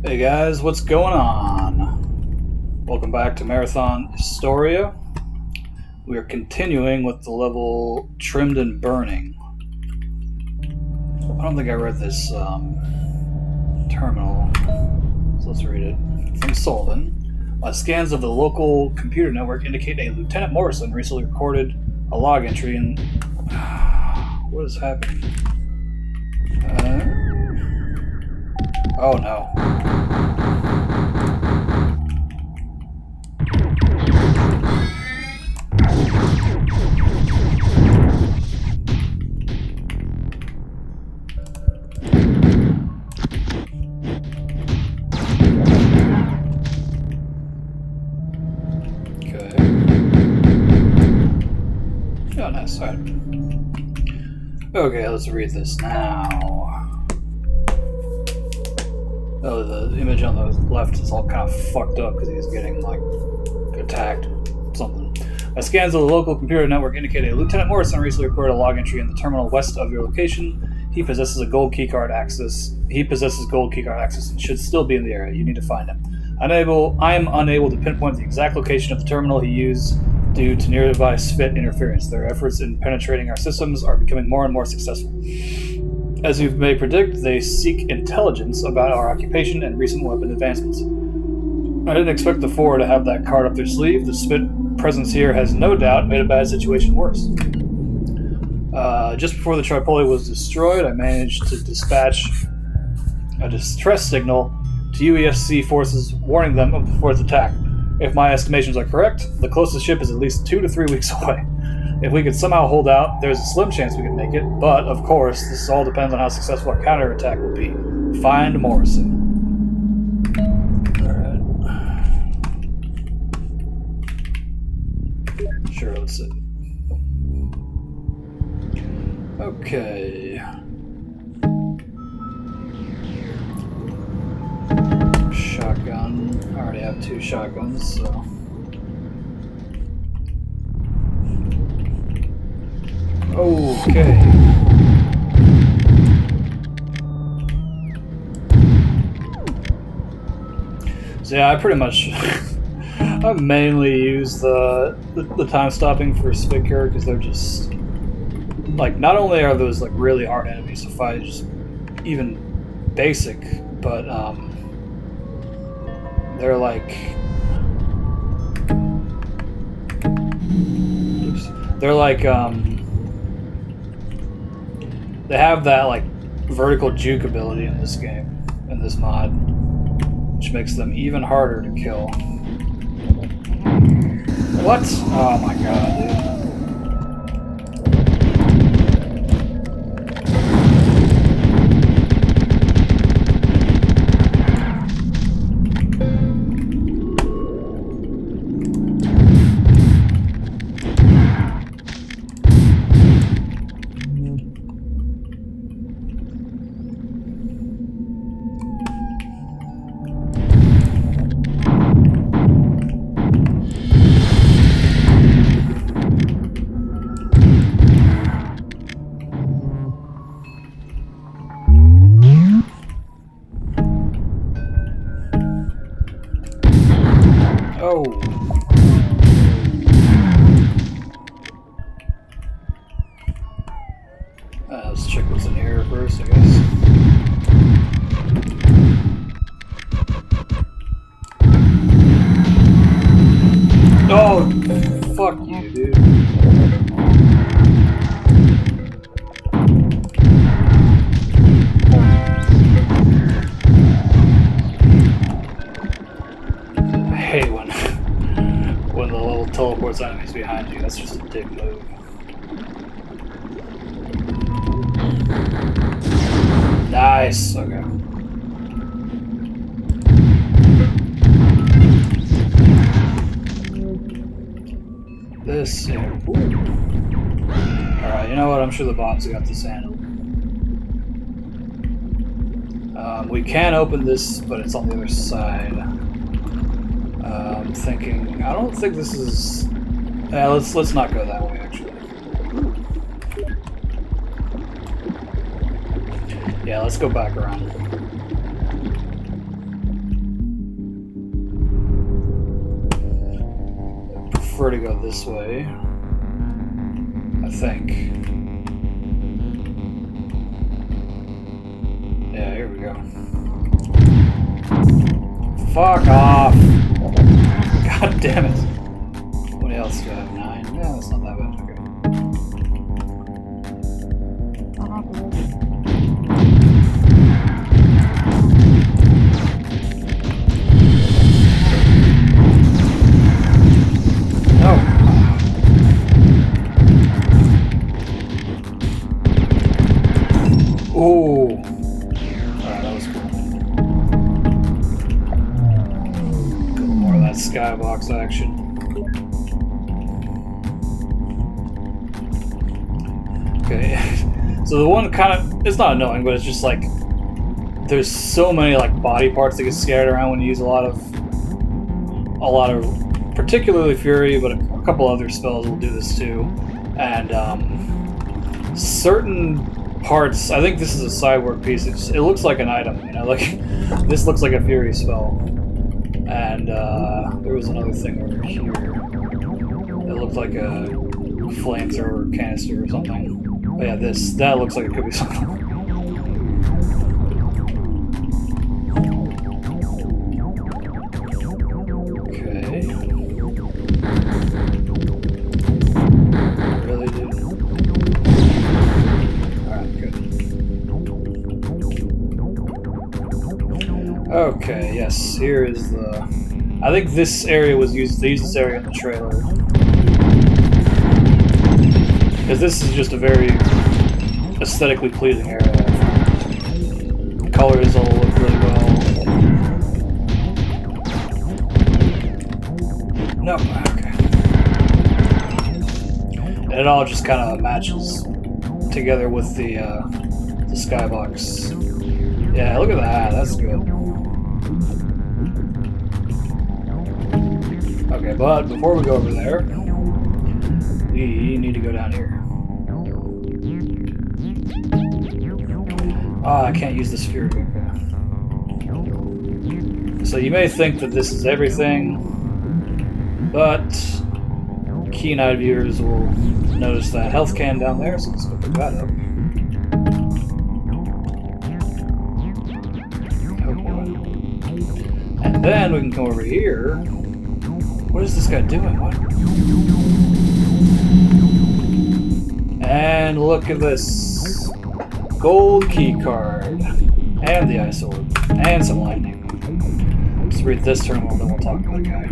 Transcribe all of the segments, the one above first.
Hey guys, what's going on? Welcome back to Marathon ISTORIA. We are continuing with the level Trimmed and Burning. I don't think I read this terminal, so let's read it. From Sullivan. Scans of the local computer network indicate a Lieutenant Morrison recently recorded a log entry in... What is happening? Oh no. Okay. Oh, nice. All right. Okay, let's read this now. Oh, the image on the left is all kind of fucked up because he's getting, like, attacked or something. Scans of the local computer network indicate a Lieutenant Morrison recently recorded a log entry in the terminal west of your location. He possesses gold keycard access and should still be in the area. You need to find him. I am unable to pinpoint the exact location of the terminal he used due to nearby SFIT interference. Their efforts in penetrating our systems are becoming more and more successful. As you may predict, they seek intelligence about our occupation and recent weapon advancements. I didn't expect the four to have that card up their sleeve. The SFIT presence here has no doubt made a bad situation worse. Just before the Tripoli was destroyed, I managed to dispatch a distress signal to UESC forces warning them of the fourth attack. If my estimations are correct, the closest ship is at least 2 to 3 weeks away. If we could somehow hold out, there's a slim chance we could make it, but of course, this all depends on how successful our counterattack will be. Find Morrison. Alright. Sure, let's see. Okay. Shotgun. I already have 2 shotguns, so... Okay. So yeah, I pretty much... I mainly use the time stopping for Spitcure because they're just... Like, not only are those, like, really hard enemies to fight, just even basic, but, they're like... Oops. They're like, they have that, like, vertical juke ability in this game, in this mod, which makes them even harder to kill. What? Oh my god, dude. Oh. Let's check what's in here first, I guess. Oh, fuck you, dude. I hate when the level teleports enemies behind you. That's just a dick move. Nice. Okay. This. Yeah. Alright, you know what? I'm sure the bots got this handled. We can open this, but it's on the other side. I'm thinking. I don't think this is. Yeah, let's not go that way. Actually. Yeah, let's go back around. prefer to go this way. I think. Yeah, here we go. Fuck off! God damn it! What else do I have? 9? Yeah, that's not that bad. Okay. No! Ooh! Alright, that was cool. More of that skybox action. Okay, so the one kind of, it's not annoying, but it's just like, there's so many like body parts that get scattered around when you use a lot of particularly Fury, but a couple other spells will do this too. And certain parts, I think this is a sideward piece, it looks like an item, you know, like, this looks like a Fury spell. And there was another thing over here. It looked like a flamethrower canister or something. But yeah, that looks like it could be something. Okay. Really, dude? Alright, good. Okay, yes, here is the... I think this area was used, they used this area in the trailer. Because this is just a very aesthetically pleasing area. The colors all look really well. No, okay. And it all just kind of matches together with the skybox. Yeah, look at that, that's good. Okay, but before we go over there, we need to go down here. Ah, I can't use this Fury. Okay. So you may think that this is everything, but keen-eyed viewers will notice that health can down there, so let's go pick that up. Oh boy. And then we can come over here. What is this guy doing? What? And look at this. Gold key card. And the ice orb. And some lightning. Let's read this terminal, then we'll talk to that guy.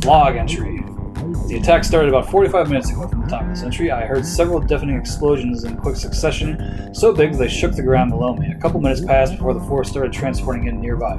Log entry. The attack started about 45 minutes ago from the top of this entry. I heard several deafening explosions in quick succession, so big they shook the ground below me. A couple minutes passed before the force started transporting in nearby.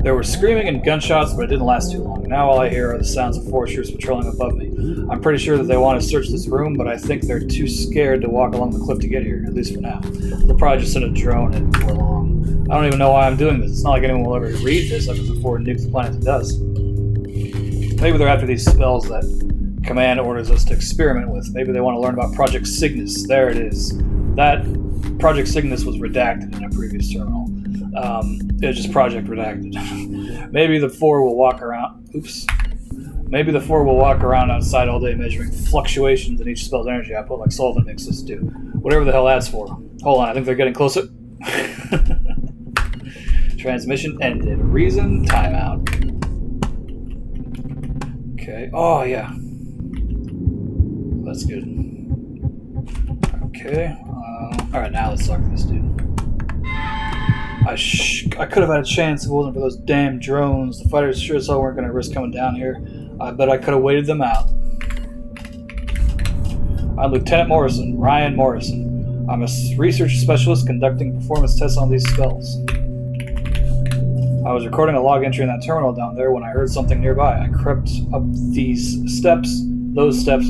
There were screaming and gunshots, but it didn't last too long. Now all I hear are the sounds of foresters patrolling above me. I'm pretty sure that they want to search this room, but I think they're too scared to walk along the cliff to get here, at least for now. They'll probably just send a drone in before long. I don't even know why I'm doing this. It's not like anyone will ever read this up before it nukes the planet it does. Maybe they're after these spells that Command orders us to experiment with. Maybe they want to learn about Project Cygnus. There it is. That Project Cygnus was redacted in a previous terminal. It was just Project Redacted. Maybe the four will walk around. Oops. Maybe the four will walk around outside all day measuring fluctuations in each spell's energy output like solvent mixes do. Whatever the hell that's for. Hold on, I think they're getting closer. Transmission ended. Reason, timeout. Okay. Oh, yeah. That's good. Okay. Alright, now let's talk to this dude. I could have had a chance if it wasn't for those damn drones. The fighters sure as hell weren't going to risk coming down here. I bet I could have waited them out. I'm Lieutenant Morrison, Ryan Morrison. I'm a research specialist conducting performance tests on these spells. I was recording a log entry in that terminal down there when I heard something nearby. I crept up those steps,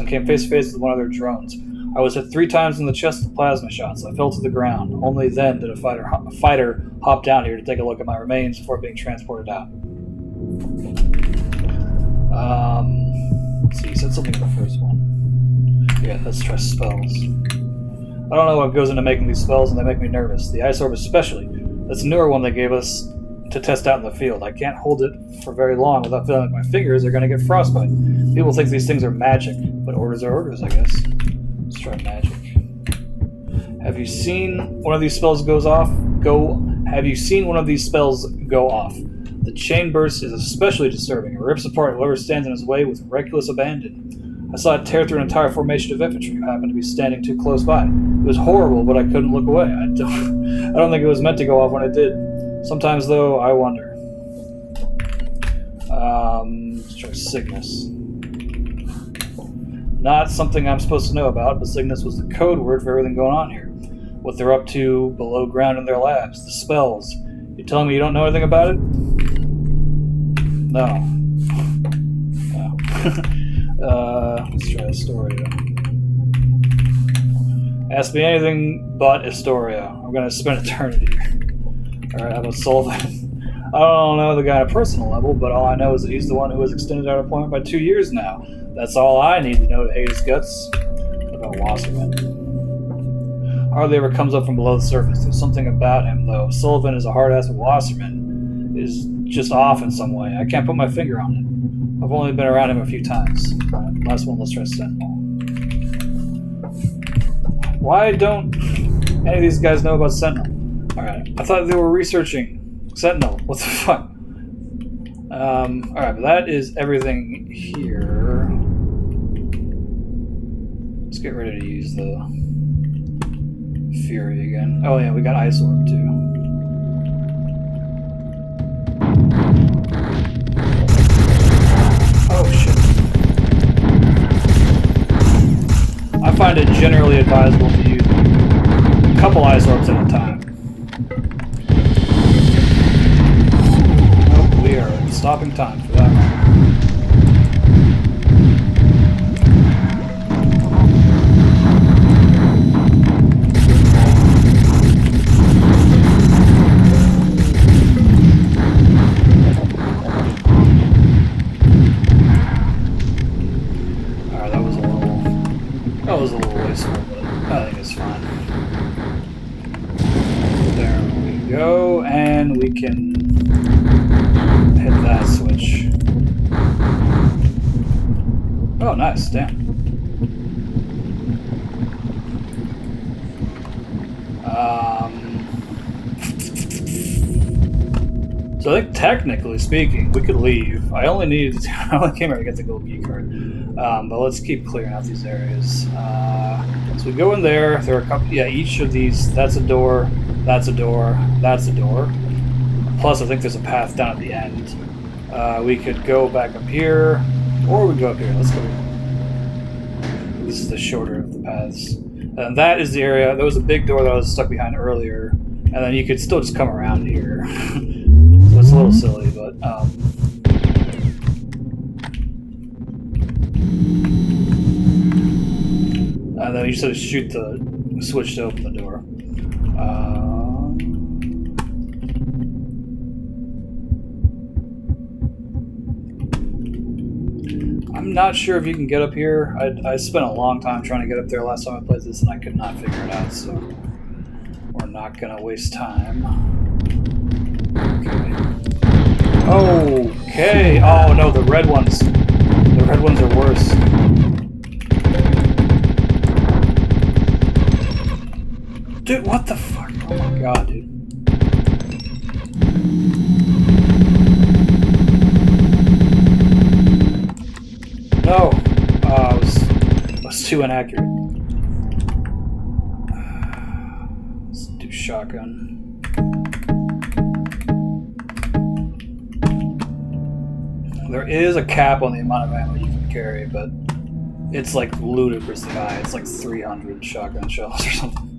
and came face to face with one of their drones. I was hit 3 times in the chest with plasma shots. I fell to the ground. Only then did a fighter hop down here to take a look at my remains before being transported out. Let's see, you said something in the first one. Yeah, let's try spells. I don't know what goes into making these spells, and they make me nervous. The ice orb especially. That's a newer one they gave us. to test out in the field. I can't hold it for very long without feeling like my fingers are going to get frostbite. People think these things are magic, but orders are orders, I guess. Let's try magic. Have you seen one of these spells goes off? Have you seen one of these spells go off? The chain burst is especially disturbing. It rips apart whoever stands in his way with reckless abandon. I saw it tear through an entire formation of infantry who happened to be standing too close by. It was horrible, but I couldn't look away. I don't think it was meant to go off when it did. Sometimes, though, I wonder. Let's try Cygnus. Not something I'm supposed to know about, but Cygnus was the code word for everything going on here. What they're up to below ground in their labs, the spells. You telling me you don't know anything about it? No. Let's try ISTORIA. Ask me anything but ISTORIA. I'm gonna spend eternity here. Alright, how about Sullivan? I don't know the guy on a personal level, but all I know is that he's the one who has extended our appointment by 2 years now. That's all I need to know to hate his guts. What about Wasserman? Hardly ever comes up from below the surface. There's something about him, though. Sullivan is a hard-ass, but Wasserman is just off in some way. I can't put my finger on it. I've only been around him a few times. Last one, let's try Sentinel. Why don't any of these guys know about Sentinel? Alright, I thought they were researching Sentinel. What the fuck? Alright, but that is everything here. Let's get ready to use the Fury again. Oh yeah, we got Ice Orb too. Oh shit. I find it generally advisable to use a couple Ice Orbs at a time. Nope, we are stopping time for that one. That was a little wasteful, but I think it's fine. There we go, and we can hit that switch. Oh, nice, damn. So I think technically speaking, we could leave. I only came here to get the gold key card. But let's keep clearing out these areas. So we go in there. There are a couple. Yeah, each of these. That's a door. That's a door. That's a door. Plus, I think there's a path down at the end. We could go back up here, or we could go up here. Let's go here. This is the shorter of the paths. And that is the area. There was a big door that I was stuck behind earlier, and then you could still just come around here. So it's a little silly, but. And then you just sort of shoot the switch to open the door. I'm not sure if you can get up here. I spent a long time trying to get up there last time I played this, and I could not figure it out, so we're not going to waste time. Okay. Okay. Oh, no, the red ones. The red ones are worse. Dude, what the fuck? Oh my god, dude. No! I was too inaccurate. Let's do shotgun. There is a cap on the amount of ammo you can carry, but it's like ludicrously high. It's like 300 shotgun shells or something.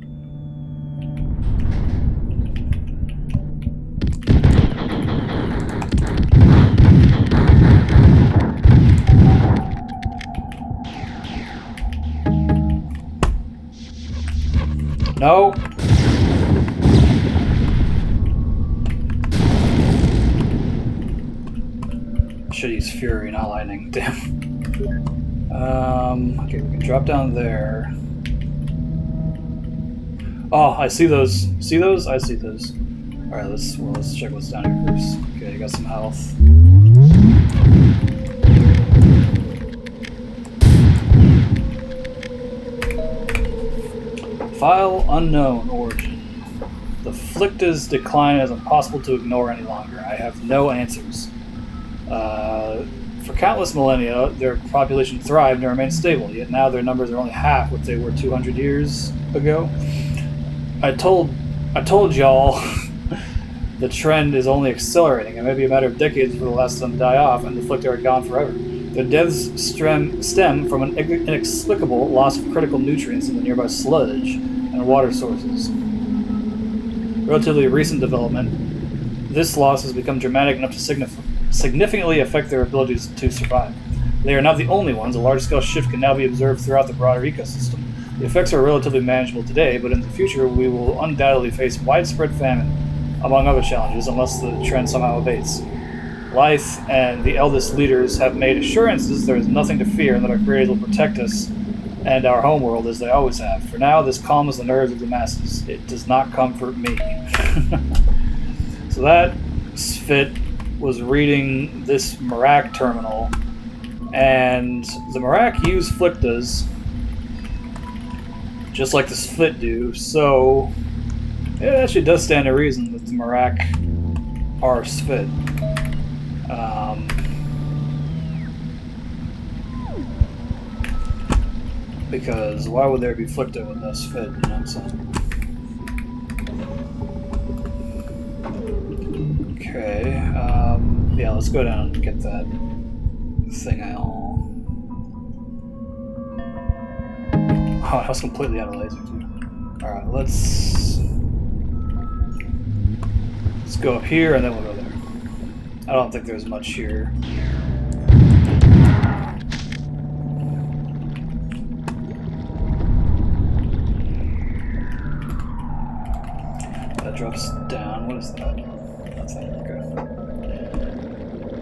No. Should use Fury, not Lightning. Damn. Okay, we can drop down there. Oh, I see those. See those? I see those. Alright, let's check what's down here first. Okay, you got some health. File unknown origin. The Flicta's decline is impossible to ignore any longer. I have no answers. For countless millennia, their population thrived and remained stable, yet now their numbers are only half what they were 200 years ago. I told y'all the trend is only accelerating. It may be a matter of decades before the last of them die off and the Flicta are gone forever. Their deaths stem from an inexplicable loss of critical nutrients in the nearby sludge and water sources. Relatively recent development, this loss has become dramatic enough to significantly affect their abilities to survive. They are not the only ones. A large-scale shift can now be observed throughout the broader ecosystem. The effects are relatively manageable today, but in the future we will undoubtedly face widespread famine, among other challenges, unless the trend somehow abates. Lyth and the eldest leaders have made assurances there is nothing to fear and that our creators will protect us and our homeworld as they always have. For now, this calms the nerves of the masses. It does not comfort me. So that Sfit was reading this Marak terminal, and the Marak use Flictas just like the Sfit do, so it actually does stand to reason that the Marak are Sfit. Because why would there be Flicta with no Sfit, you know what I'm saying? Okay, yeah, let's go down and get that thing Oh, that was completely out of laser, dude. Alright, let's go up here and then we'll go there. I don't think there's much here. That drops down. What is that? Nothing.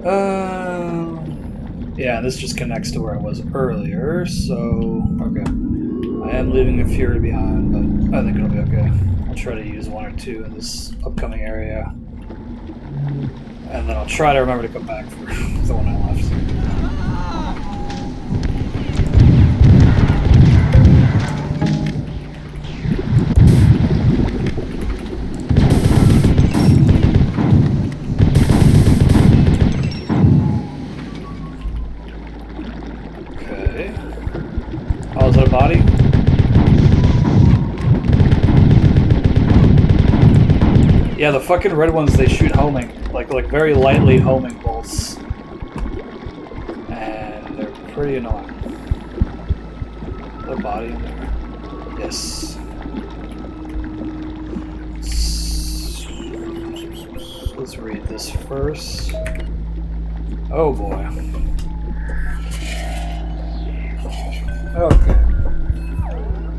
Okay. Yeah, this just connects to where I was earlier, so okay. I am leaving a Fury behind, but I think it'll be okay. I'll try to use one or two in this upcoming area. And then I'll try to remember to come back for the one I left. Okay. Oh, is that a body? Yeah, the fucking red ones, they shoot homing. Like very lightly homing bolts. And they're pretty annoying. A body in there. Yes. Let's read this first. Oh boy. Okay.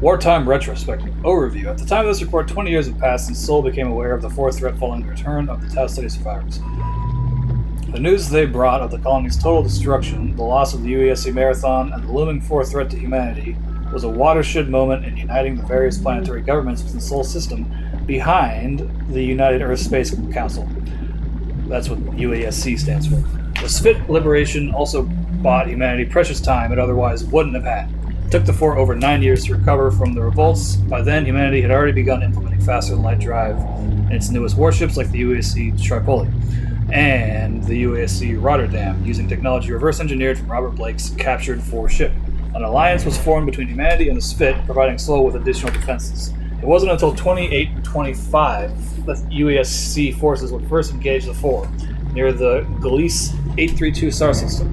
Wartime retrospective overview. At the time of this report, 20 years had passed since Seoul became aware of the fourth threat following the return of the Tau Study survivors. The news they brought of the colony's total destruction, the loss of the UESC Marathon, and the looming fourth threat to humanity was a watershed moment in uniting the various planetary governments within the Sol system behind the United Earth Space Council. That's what UASC stands for. The Sfit liberation also bought humanity precious time it otherwise wouldn't have had. It took the Four over 9 years to recover from the revolts. By then, humanity had already begun implementing faster-than-light drive in its newest warships like the UASC Tripoli and the UASC Rotterdam, using technology reverse-engineered from Robert Blake's captured 4 ship. An alliance was formed between humanity and the Sfit, providing Sol with additional defenses. It wasn't until 28 and 25 that UASC forces would first engage the Four near the Gliese 832 star system,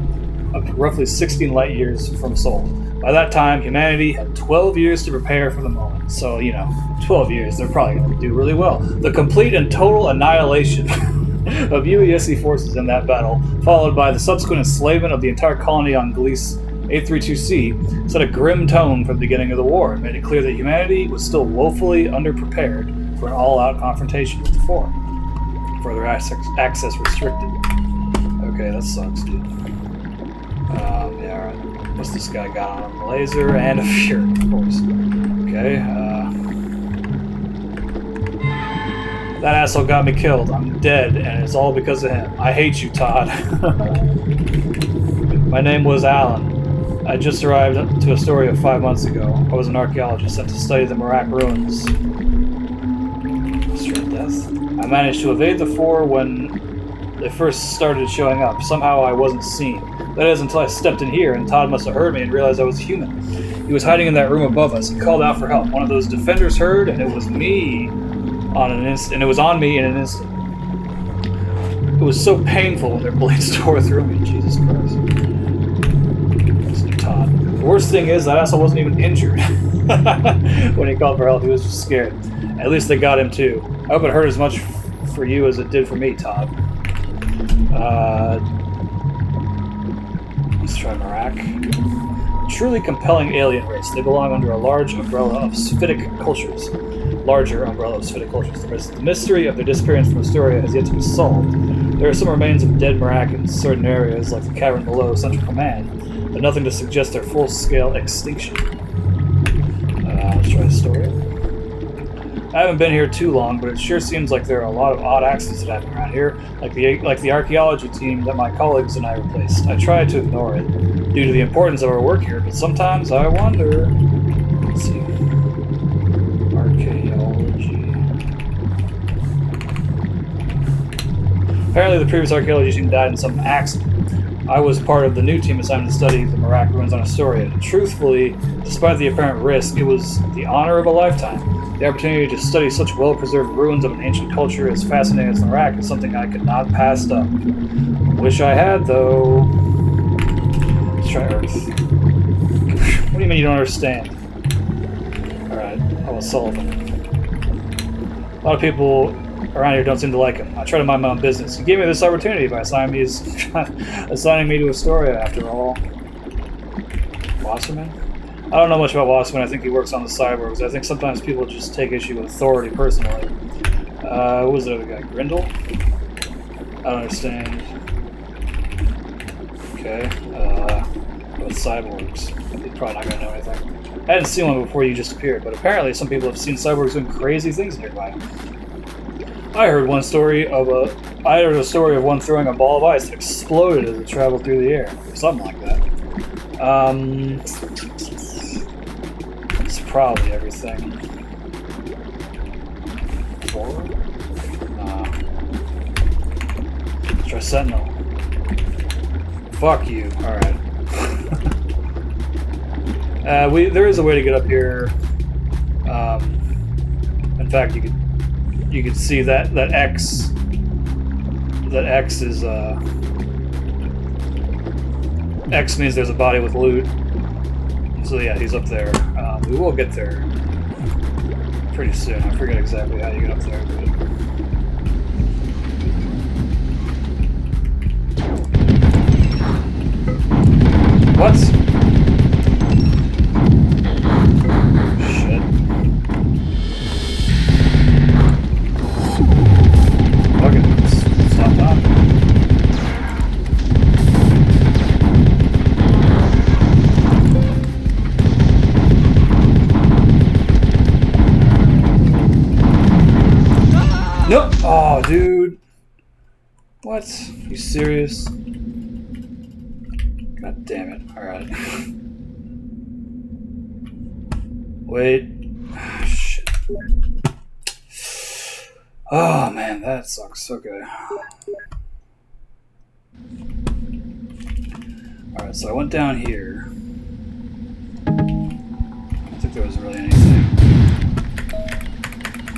roughly 16 light years from Sol. By that time, humanity had 12 years to prepare for the moment. So, 12 years, they're probably going to do really well. The complete and total annihilation of UESC forces in that battle, followed by the subsequent enslavement of the entire colony on Gliese 832C, set a grim tone for the beginning of the war and made it clear that humanity was still woefully underprepared for an all-out confrontation with the Four. Further access restricted. Okay, that sucks, dude. Yeah, alright. What's this guy got on him? A laser and a Fury, of course. Okay, That asshole got me killed. I'm dead, and it's all because of him. I hate you, Todd. My name was Alan. I just arrived to Astoria 5 months ago. I was an archaeologist sent to study the Merak ruins. Straight death. I managed to evade the four when they first started showing up. Somehow I wasn't seen. That is, until I stepped in here, and Todd must have heard me and realized I was human. He was hiding in that room above us. He called out for help. One of those defenders heard, and it was me and it was on me in an instant. It was so painful when their blades tore through me. Jesus Christ. Mr. Todd. The worst thing is that asshole wasn't even injured. When he called for help, he was just scared. At least they got him too. I hope it hurt as much for you as it did for me, Todd. Let's try Merak. Truly compelling alien race. They belong under a large umbrella of Sphitic cultures. Larger umbrella of Sphitic cultures. The mystery of their disappearance from Astoria has yet to be solved. There are some remains of dead Merak in certain areas, like the cavern below Central Command, but nothing to suggest their full-scale extinction. Let's try ISTORIA. I haven't been here too long, but it sure seems like there are a lot of odd accidents that happen around here, like the archaeology team that my colleagues and I replaced. I try to ignore it, due to the importance of our work here, but sometimes I wonder... Let's see. Archaeology. Apparently the previous archaeology team died in some accident. I was part of the new team assigned to study the Merak ruins on Astoria. Truthfully, despite the apparent risk, it was the honor of a lifetime. The opportunity to study such well-preserved ruins of an ancient culture as fascinating as the Merak is something I could not pass up. Wish I had, though. Let's try Earth. What do you mean you don't understand? Alright, I will solve it. A lot of people around here don't seem to like him. I try to mind my own business. He gave me this opportunity by assigning me to Astoria, after all. Wasserman? I don't know much about Wasserman. I think he works on the cyborgs. I think sometimes people just take issue with authority personally. What was the other guy? Grindel? I don't understand. Okay. About cyborgs. You're probably not going to know anything. I hadn't seen one before you just appeared, but apparently some people have seen cyborgs doing crazy things nearby. I heard a story of one throwing a ball of ice that exploded as it traveled through the air. Or something like that. It's probably everything. Forward? Let's try Sentinel. Fuck you. Alright. There is a way to get up here. In fact, you could see that X. That X is X means there's a body with loot. So yeah, he's up there. We will get there pretty soon. I forget exactly how you get up there, but... What? Shit. Okay, stop that. Nope. Oh, dude. What? You serious? God damn it. Alright. Wait. Shit. Oh, man, that sucks. Okay. Alright, so I went down here. I don't think there was really anything.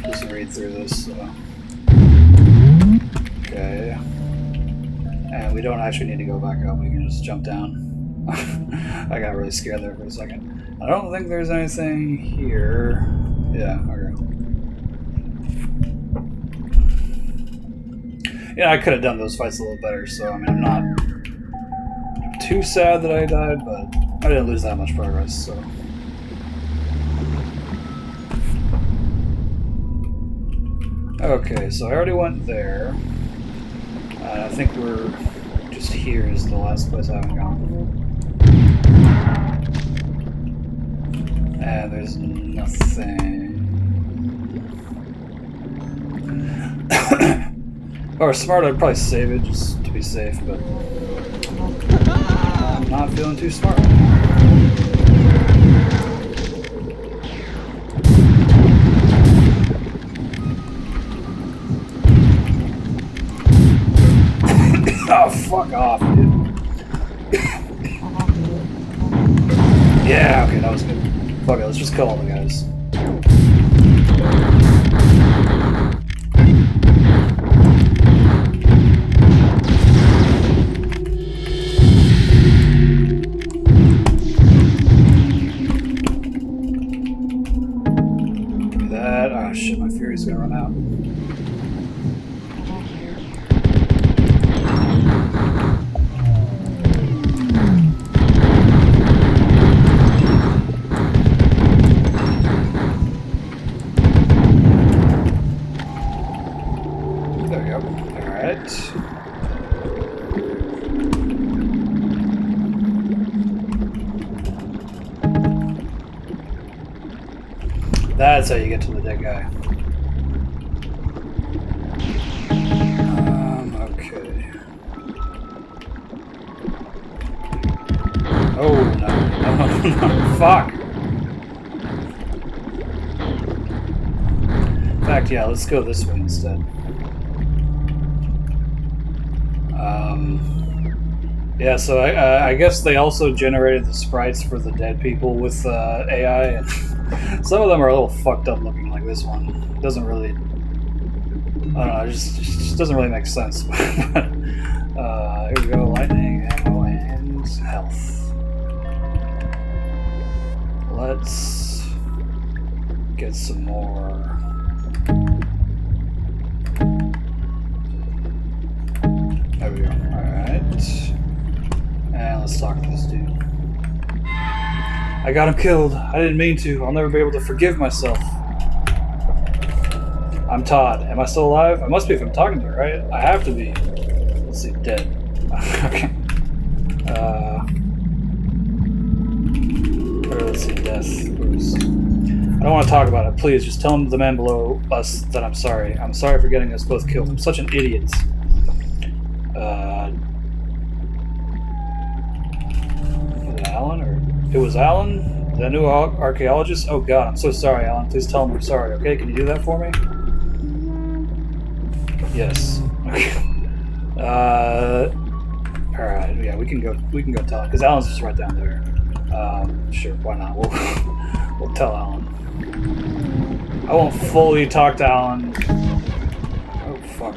Just read through this, so... Okay. And we don't actually need to go back up, we can just jump down. I got really scared there for a second. I don't think there's anything here. Yeah, okay. Yeah, I could have done those fights a little better, so I mean, I'm not too sad that I died, but I didn't lose that much progress, so... Okay, so I already went there. I think we're just here is the last place I haven't gone. And there's nothing. If I were smart, I'd probably save it just to be safe, but I'm not feeling too smart. Oh, fuck off, dude. Yeah, okay, that was good. Fuck it, let's just kill all the guys. Oh shit, my fury's gonna run out. There we go. Alright. That's how you get to the dead guy. Okay. Oh, no. No. Fuck! In fact, yeah, let's go this way instead. Yeah, so I guess they also generated the sprites for the dead people with AI, and some of them are a little fucked up looking, like this one. It doesn't really... I don't know, it just doesn't really make sense. Here we go, lightning, ammo, and health. Let's get some more... There we go, alright. And let's talk to this dude. I got him killed. I didn't mean to. I'll never be able to forgive myself. I'm Todd. Am I still alive? I must be if I'm talking to you, right? I have to be. Let's see, dead. Okay. Or let's see, death first. I don't want to talk about it. Please, just tell the man below us that I'm sorry. I'm sorry for getting us both killed. I'm such an idiot. Was it Alan or... It was Alan? That new archaeologist? Oh god, I'm so sorry, Alan. Please tell him I'm sorry, okay? Can you do that for me? Yes. Alright, yeah, we can go talk, because Alan's just right down there. Sure, why not? We'll tell Alan. I won't fully talk to Alan. Oh fuck.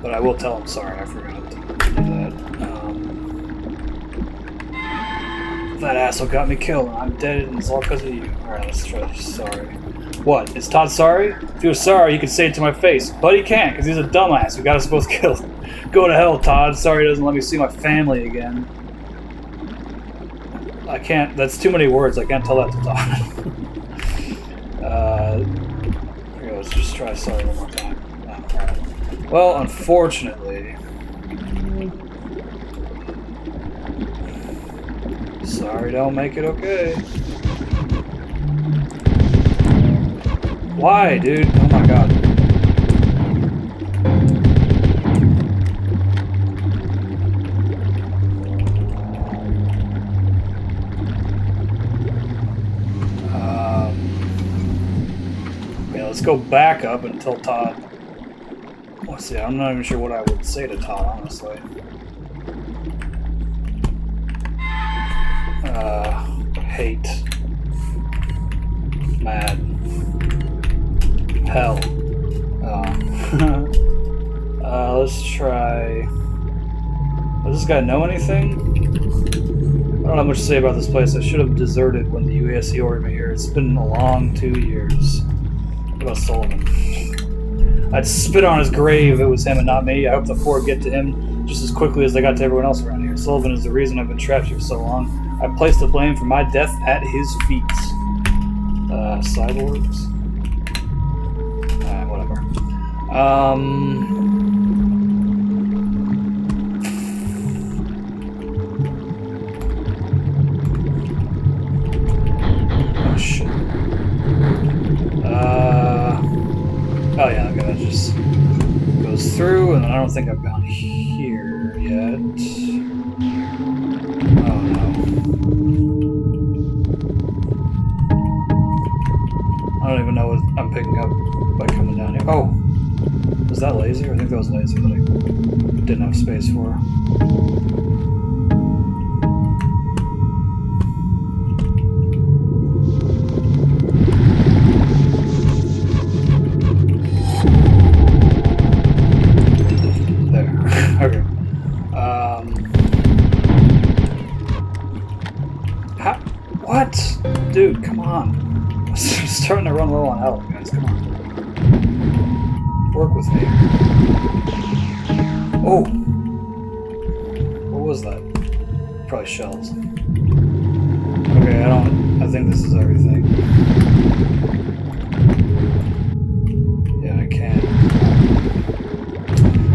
But I will tell him sorry, I forgot to do that. That asshole got me killed, and I'm dead, and it's all because of you. Alright, let's try this. Sorry. What? Is Todd sorry? If he was sorry, he could say it to my face. But he can't, because he's a dumbass who got us both killed. Go to hell, Todd. Sorry he doesn't let me see my family again. I can't, that's too many words, I can't tell that to Todd. Here, let's just try sorry one more time. Alright. Well, unfortunately... Sorry don't make it okay. Why, dude? Oh my god. Yeah, let's go back up and tell Todd. Let's see, I'm not even sure what I would say to Todd, honestly. Hate. Mad. Hell. Let's try... Does this guy know anything? I don't have much to say about this place. I should have deserted when the USC ordered me here. It's been a long 2 years. What about Sullivan? I'd spit on his grave if it was him and not me. I hope the four get to him just as quickly as they got to everyone else around here. Sullivan is the reason I've been trapped here so long. I place the blame for my death at his feet. Cyborgs? Whatever. I don't think I've gone here yet. Oh no. I don't even know what I'm picking up by coming down here. Oh! Was that laser? I think that was laser that I didn't have space for. Okay. What? Dude, come on. I'm starting to run low on health, guys. Come on. Work with me. Oh! What was that? Probably shells. Okay, I think this is everything. Yeah, I can't.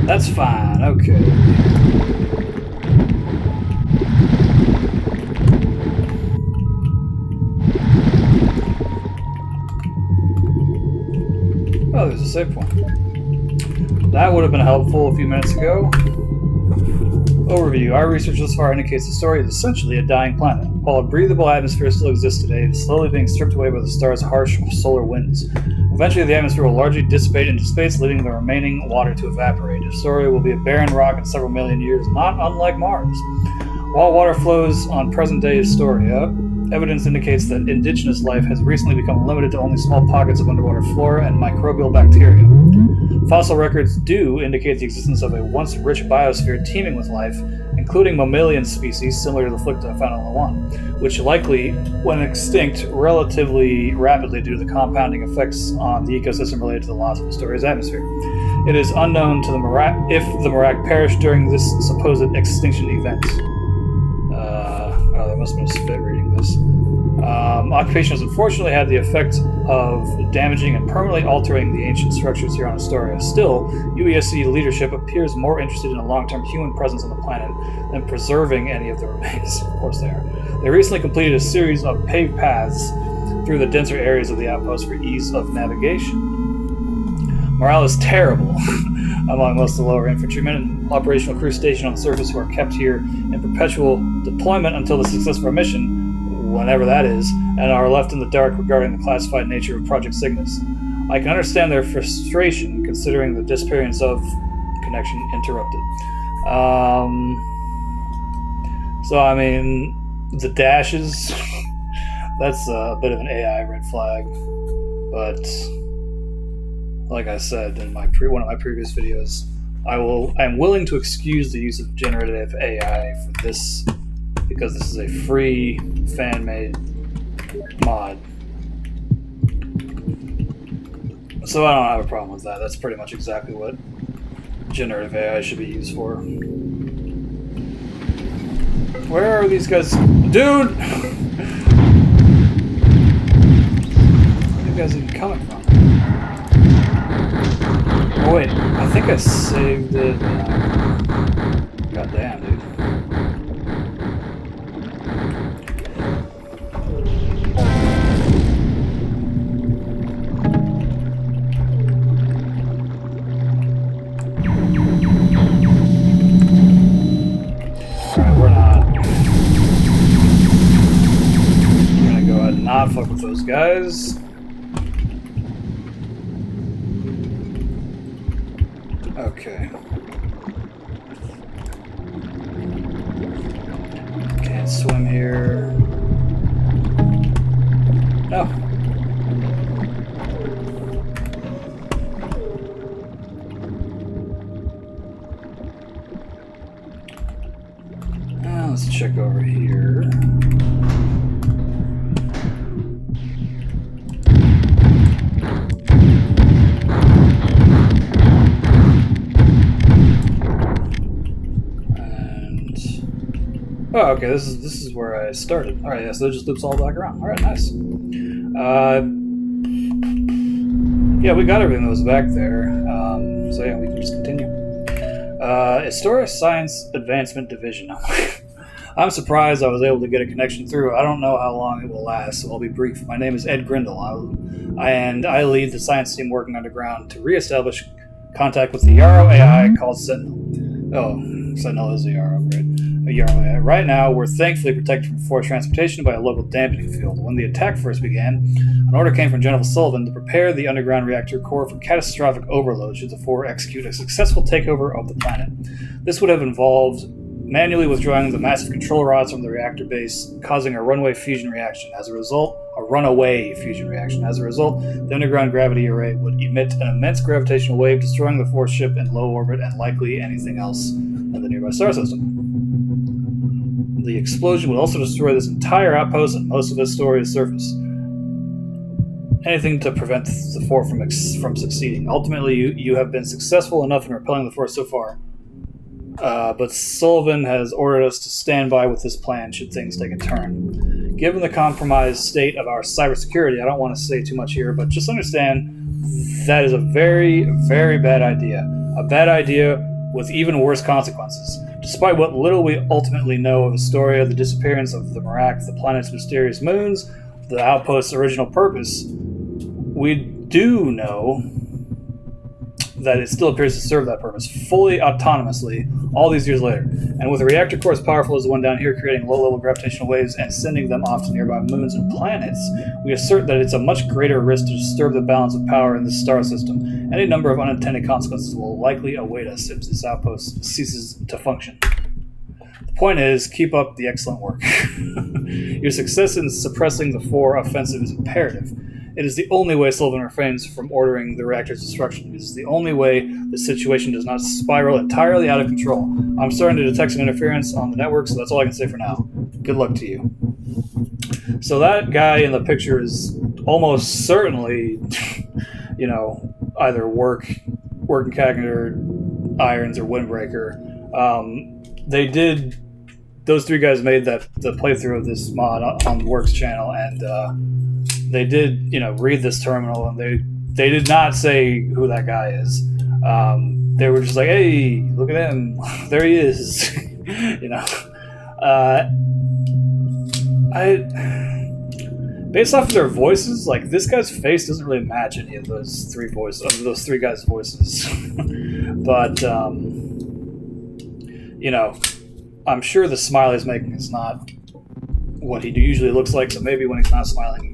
That's fine, okay. Oh, there's a save point. That would have been helpful a few minutes ago. Overview. Our research thus far indicates the story is essentially a dying planet. While a breathable atmosphere still exists today, it is slowly being stripped away by the star's harsh solar winds. Eventually, the atmosphere will largely dissipate into space, leaving the remaining water to evaporate. Historia will be a barren rock in several million years, not unlike Mars. While water flows on present-day Historia, evidence indicates that indigenous life has recently become limited to only small pockets of underwater flora and microbial bacteria. Fossil records do indicate the existence of a once rich biosphere teeming with life, including mammalian species similar to the Flicta found on Lawan, which likely went extinct relatively rapidly due to the compounding effects on the ecosystem related to the loss of Historia's atmosphere. It is unknown to if the Merak perished during this supposed extinction event. That must have been a spit reading this. Occupation has unfortunately had the effect of damaging and permanently altering the ancient structures here on Astoria. Still, UESC leadership appears more interested in a long-term human presence on the planet than preserving any of the remains. Of course they are. They recently completed a series of paved paths through the denser areas of the outpost for ease of navigation. Morale is terrible among most of the lower infantrymen and operational crew stationed on the surface who are kept here in perpetual deployment until the success of our mission, whenever that is, and are left in the dark regarding the classified nature of Project Cygnus. I can understand their frustration considering the disappearance of connection interrupted. So, I mean, the dashes, that's a bit of an AI red flag, but like I said in one of my previous videos, I'm willing to excuse the use of generative AI for this because this is a free fan-made mod. So I don't have a problem with that. That's pretty much exactly what generative AI should be used for. Where are these guys? Dude! Where are you guys even coming from? Oh wait, I think I saved it. God damn, dude. Alright, we're gonna go ahead and not fuck with those guys. Okay. Can't swim here. No. Now let's check over here. Oh, okay, this is where I started. Alright, yeah, so it just loops all back around. Alright, nice. Yeah, we got everything that was back there. So yeah, we can just continue. ISTORIA Science Advancement Division. I'm surprised I was able to get a connection through. I don't know how long it will last, so I'll be brief. My name is Ed Grindle, and I lead the science team working underground to reestablish Contact with the Yarrow AI called Sentinel. Oh, Sentinel is a Yarrow upgrade. A Yarrow AI. Right now, we're thankfully protected from forced transportation by a local dampening field. When the attack first began, an order came from General Sullivan to prepare the underground reactor core for catastrophic overload should the four execute a successful takeover of the planet. This would have involved manually withdrawing the massive control rods from the reactor base, causing a runaway fusion reaction. As a result, the underground gravity array would emit an immense gravitational wave, destroying the force ship in low orbit and likely anything else in the nearby star system. The explosion would also destroy this entire outpost and most of Astoria's surface. Anything to prevent the four from succeeding. Ultimately, you have been successful enough in repelling the force so far. But Sullivan has ordered us to stand by with this plan should things take a turn. Given the compromised state of our cybersecurity, I don't want to say too much here, but just understand that is a very, very bad idea. A bad idea with even worse consequences. Despite what little we ultimately know of Astoria, the disappearance of the Merak, the planet's mysterious moons, the outpost's original purpose, we do know that it still appears to serve that purpose, fully autonomously, all these years later. And with a reactor core as powerful as the one down here, creating low-level gravitational waves and sending them off to nearby moons and planets, we assert that it's a much greater risk to disturb the balance of power in this star system. Any number of unintended consequences will likely await us if this outpost ceases to function. The point is, keep up the excellent work. Your success in suppressing the four offensive is imperative. It is the only way Sullivan refrains from ordering the reactor's destruction. It is the only way the situation does not spiral entirely out of control. I'm starting to detect some interference on the network, so that's all I can say for now. Good luck to you. So that guy in the picture is almost certainly, either working Cagner, Irons, or Windbreaker. Those three guys made the playthrough of this mod on the Works channel, and they did, read this terminal, and they did not say who that guy is. They were just like, hey, look at him. There he is. Based off of their voices, like, this guy's face doesn't really match any of those three guys' voices. But, I'm sure the smile he's making is not what he usually looks like, so maybe when he's not smiling,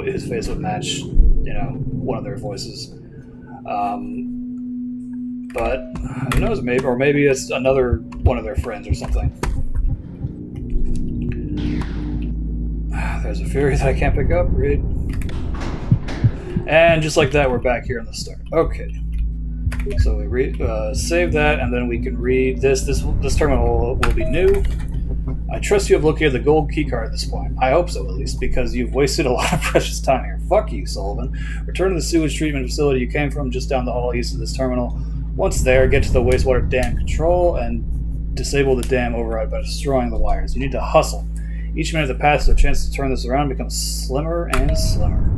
his face would match, one of their voices. But who knows? Maybe it's another one of their friends or something. There's a Fury that I can't pick up. Read. And just like that, we're back here in the start. Okay. So we save that, and then we can read this. This terminal will be new. I trust you have located the gold keycard at this point. I hope so, at least, because you've wasted a lot of precious time here. Fuck you, Sullivan. Return to the sewage treatment facility you came from just down the hall east of this terminal. Once there, get to the wastewater dam control and disable the dam override by destroying the wires. You need to hustle. Each minute that passes, our chance to turn this around becomes slimmer and slimmer.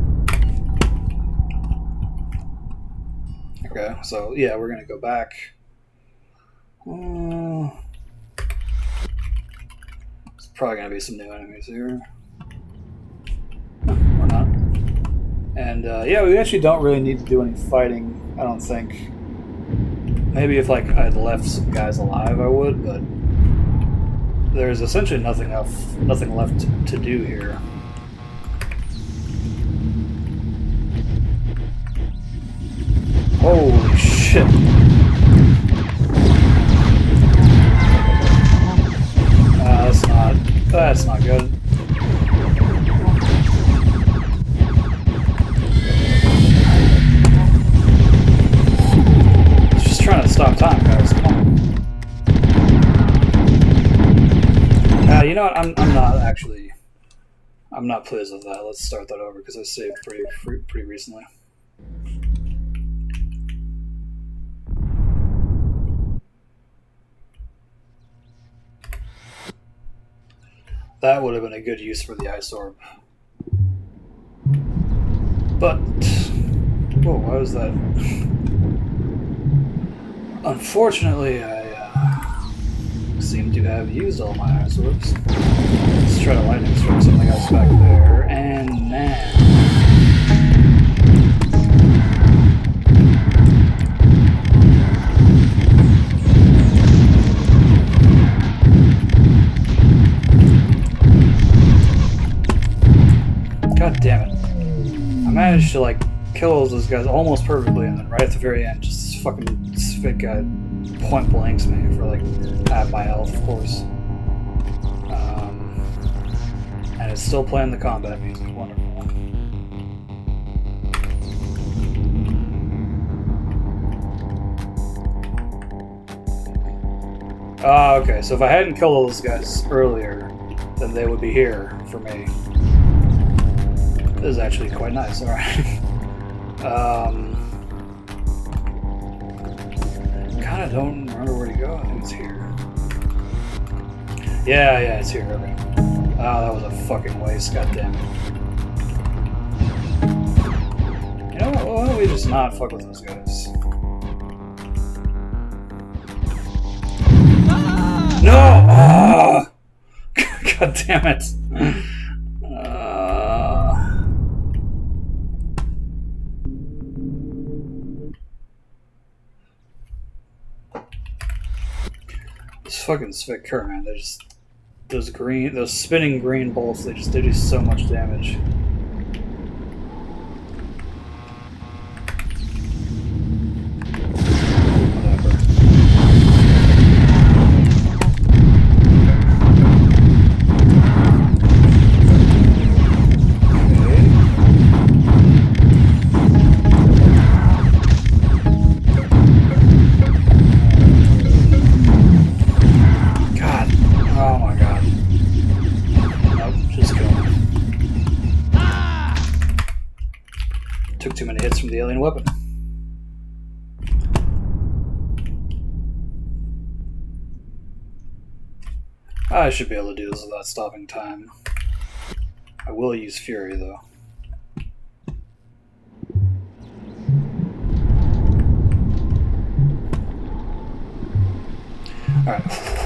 Okay, so yeah, we're going to go back. Probably going to be some new enemies here. Or not. And yeah, we actually don't really need to do any fighting, I don't think. Maybe if I had left some guys alive, I would, but there's essentially nothing left to do here. Holy shit. That's not good. Just trying to stop time, guys. Come on. You know what? I'm not pleased with that. Let's start that over because I saved pretty recently. That would have been a good use for the ice orb. But, whoa, why was that? Unfortunately, I seem to have used all my ice orbs. Let's try to lightning strike something else back there, and now. God damn it. I managed to, like, kill all those guys almost perfectly, and then right at the very end, just this fucking Spit guy point blanks me for, like, half my health, of course. And it's still playing the combat music. Wonderful. Okay, so if I hadn't killed all those guys earlier, then they would be here for me. This is actually quite nice, alright. Kinda don't remember where to go. I think it's here. Yeah, it's here, okay. Oh, that was a fucking waste, goddammit. You know what, why don't we just not fuck with those guys? No! Oh! God damn it. This fucking Spectre, man, they're just those spinning green bolts, they do so much damage. Took too many hits from the alien weapon. I should be able to do this without stopping time. I will use Fury, though. Alright.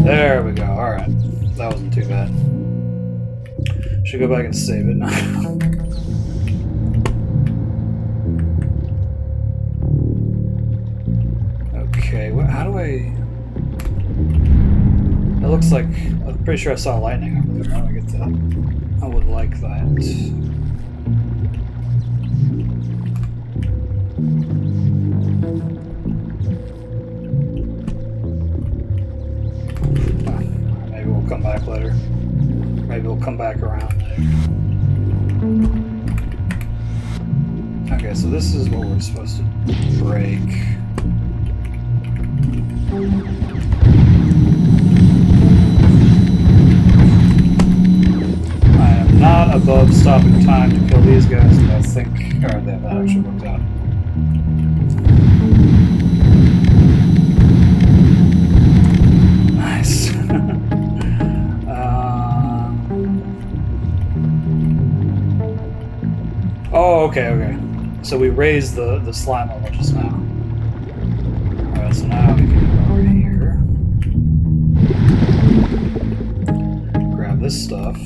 There we go, alright. That wasn't too bad. Should go back and save it now. Okay, how do I... It looks like... I'm pretty sure I saw lightning over there. How do I get that? I would like that. Maybe we'll come back later. Maybe we'll come back around later. Okay, so this is what we're supposed to break. I am not above stopping time to kill these guys, but I think... Alright, that actually worked out. Nice. Oh, okay. So we raised the slime level just now. Alright, so now we can go over here. Grab this stuff.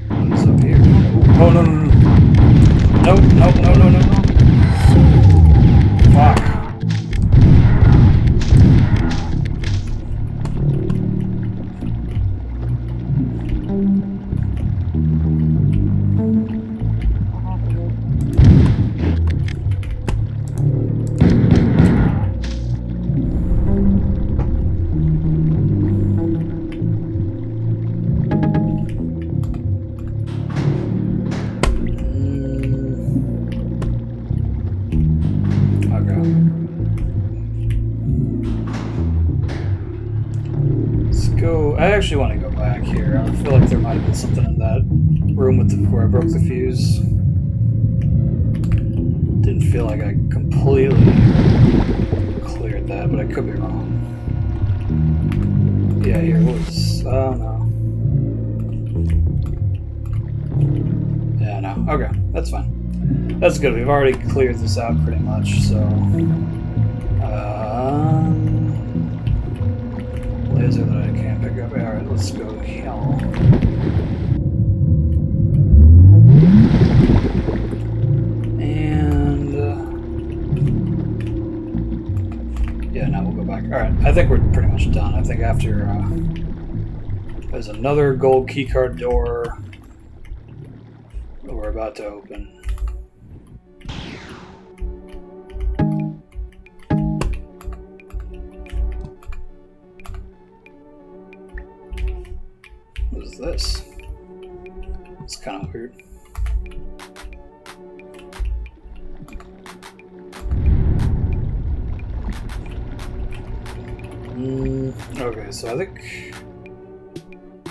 What's up here? Oh, no. No. Fuck. I actually want to go back here. I feel like there might have been something in that room with where I broke the fuse. Didn't feel like I completely cleared that, but I could be wrong. Yeah, here was... Oh, no. Yeah, no. Okay, that's fine. That's good. We've already cleared this out pretty much, so... laser that I can't pick up. Alright, let's go here. And yeah, now we'll go back. All right, I think we're pretty much done. I think after there's another gold keycard door that we're about to open. What is this? It's kind of weird. Okay, so I think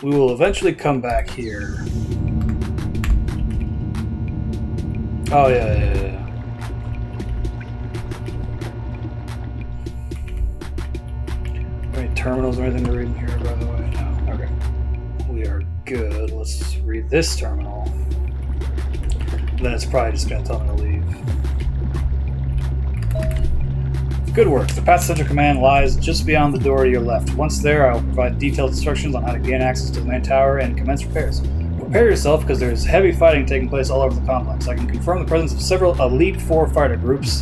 we will eventually come back here. Oh, yeah. Any terminals or anything to read in here, by the way? No. Okay. We are good. Let's read this terminal. Then it's probably just going to tell me to leave. Good work. The path to Central Command lies just beyond the door to your left. Once there, I will provide detailed instructions on how to gain access to the main tower and commence repairs. Prepare yourself, because there is heavy fighting taking place all over the complex. I can confirm the presence of several Elite 4 fighter groups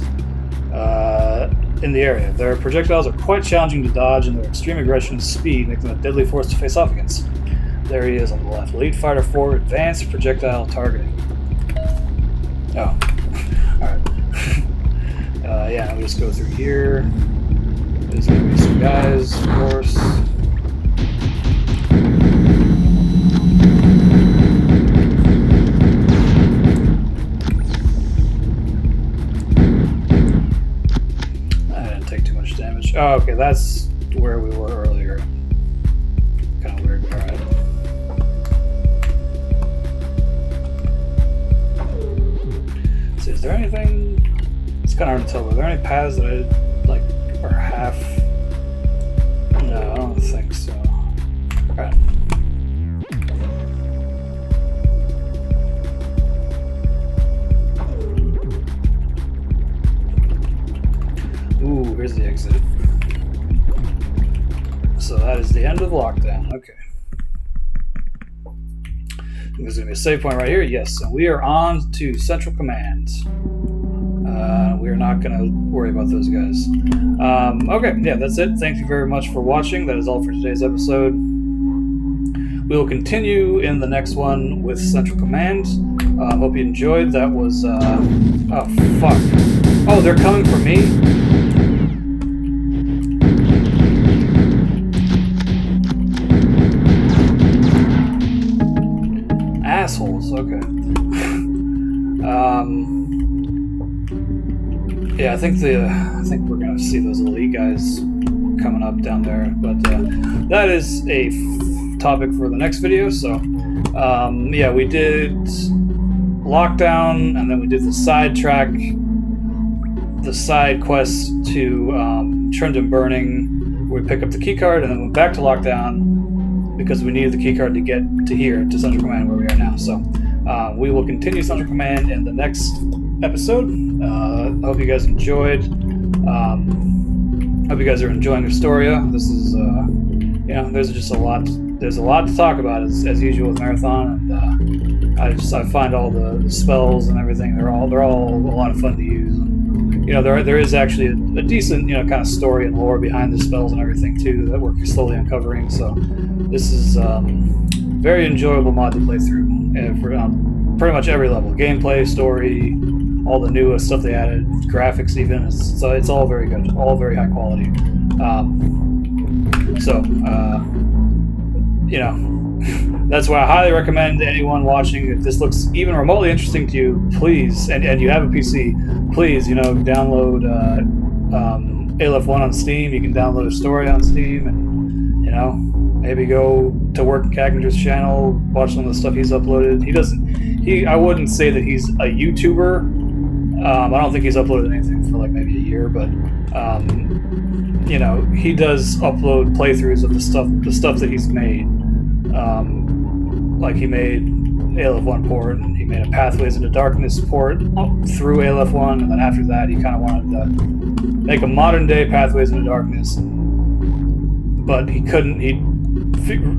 in the area. Their projectiles are quite challenging to dodge, and their extreme aggression and speed make them a deadly force to face off against. There he is on the left. Elite Fighter 4, advanced projectile targeting. Oh. Alright. Yeah, we'll just go through here. There's gonna be some guys, of course. I didn't take too much damage. Oh, okay, that's where we were earlier. Kind of weird, but alright. So is there anything? It's kind of hard to tell, but are there any paths that I, like, are half? No, I don't think so. Alright. Ooh, here's the exit. So that is the end of lockdown. Okay. There's going to be a save point right here. Yes, and we are on to Central Command. We are not going to worry about those guys. Okay, yeah, that's it. Thank you very much for watching. That is all for today's episode. We will continue in the next one with Central Command. Hope you enjoyed. That was... oh, fuck. Oh, they're coming for me? Assholes, okay. Yeah, I think we're gonna see those elite guys coming up down there, but that is a topic for the next video. So, yeah, we did lockdown, and then we did the side quest to Trendon Burning, where we pick up the keycard, and then went back to lockdown because we needed the keycard to get to here to Central Command where we are now. So, we will continue Central Command in the next episode. Hope you guys enjoyed. Hope you guys are enjoying ISTORIA. This is, you know, there's a lot to talk about as usual with Marathon, and I find all the spells and everything. They're all a lot of fun to use. And, you know, there is actually a decent, you know, kind of story and lore behind the spells and everything too that we're slowly uncovering. So this is very enjoyable mod to play through for pretty much every level. Gameplay, story, all the newest stuff they added, graphics even. So it's all very good, all very high quality. You know, that's why I highly recommend anyone watching, if this looks even remotely interesting to you, please, and you have a PC, please, you know, download ALF1 on Steam. You can download ISTORIA on Steam, and, you know, maybe go to Work Cagninger's channel, watch some of the stuff he's uploaded. I wouldn't say that he's a YouTuber. I don't think he's uploaded anything for like maybe a year, but you know, he does upload playthroughs of the stuff that he's made. Like he made ALF1 port, and he made a Pathways into Darkness port through ALF1, and then after that he kind of wanted to make a modern day Pathways into Darkness, but he couldn't.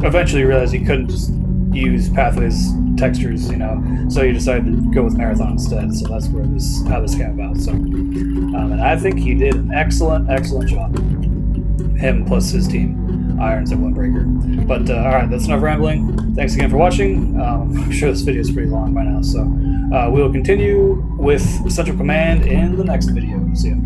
eventually realized he couldn't just use pathways textures, you know, so he decided to go with Marathon instead. So that's where how this came about. So, and I think he did an excellent job. Him plus his team, Irons and Windbreaker. But all right, that's enough rambling. Thanks again for watching. I'm sure this video is pretty long by now, so we will continue with Central Command in the next video. See ya.